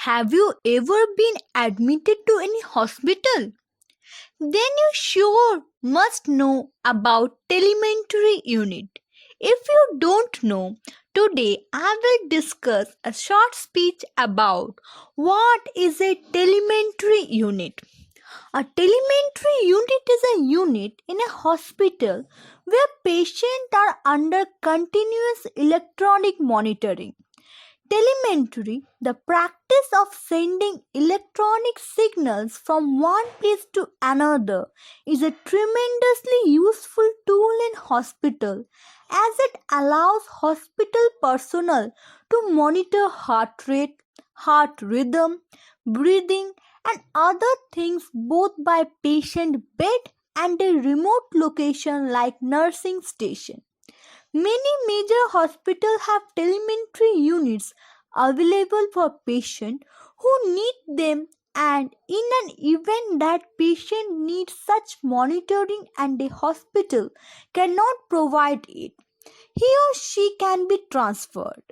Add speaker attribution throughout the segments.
Speaker 1: Have you ever been admitted to any hospital? Then you sure must know about telemetry unit. If you don't know, today I will discuss a short speech about what is a telemetry unit. A telemetry unit is a unit in a hospital where patients are under continuous electronic monitoring. Telemetry, the practice of sending electronic signals from one place to another, is a tremendously useful tool in hospital as it allows hospital personnel to monitor heart rate, heart rhythm, breathing, and other things both by patient bed and a remote location like nursing station. Many major hospitals have telemetry units available for patients who need them, and in an event that patient needs such monitoring and a hospital cannot provide it, he or she can be transferred.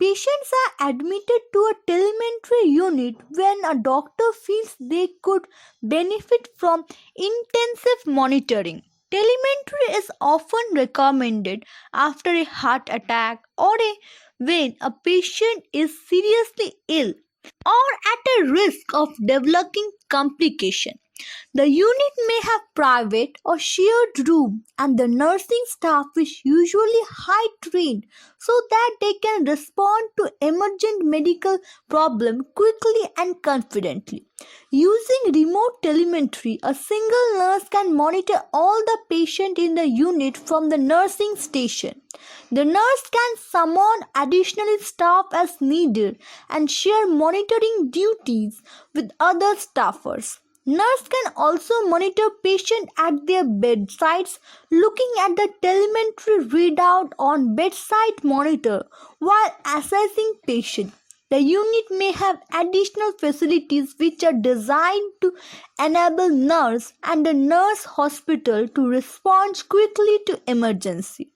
Speaker 1: Patients are admitted to a telemetry unit when a doctor feels they could benefit from intensive monitoring. Telemetry is often recommended after a heart attack when a patient is seriously ill or at a risk of developing complication. The unit may have private or shared room, and the nursing staff is usually high trained so that they can respond to emergent medical problem quickly and confidently. Using remote telemetry, a single nurse can monitor all the patient in the unit from the nursing station. The nurse can summon additional staff as needed and share monitoring duties with other staffers. Nurse can also monitor patients at their bedsides, looking at the telemetry readout on bedside monitor while assessing patient. The unit may have additional facilities which are designed to enable nurse and the nurse hospital to respond quickly to emergency.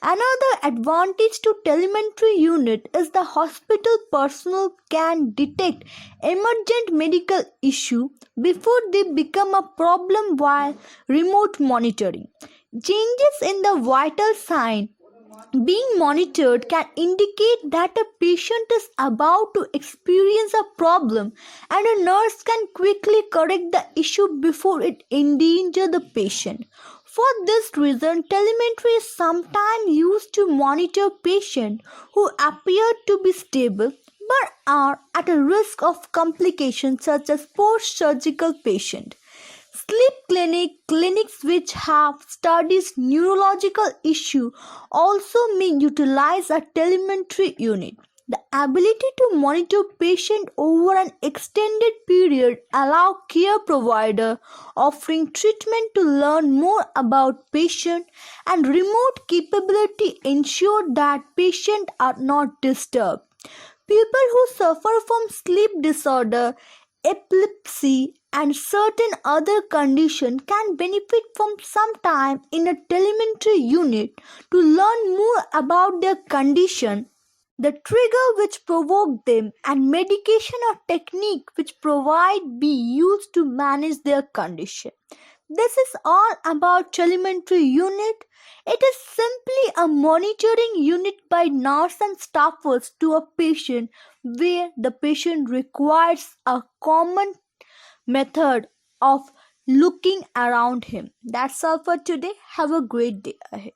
Speaker 1: Another advantage to telemetry unit is the hospital personnel can detect emergent medical issue before they become a problem while remote monitoring. Changes in the vital sign being monitored can indicate that a patient is about to experience a problem, and a nurse can quickly correct the issue before it endangers the patient. For this reason, telemetry is sometimes used to monitor patients who appear to be stable but are at a risk of complications such as post-surgical patients. Clinics which have studies neurological issue also may utilize a telemetry unit. The ability to monitor patient over an extended period allow care provider offering treatment to learn more about patient, and remote capability ensure that patients are not disturbed. People who suffer from sleep disorder, epilepsy, and certain other conditions can benefit from some time in a telemetry unit to learn more about their condition, the trigger which provoked them, and medication or technique which provide be used to manage their condition. This is all about telemetry unit. It is simply a monitoring unit by nurse and staffers to a patient where the patient requires a common method of looking around him. That's all for today. Have a great day ahead.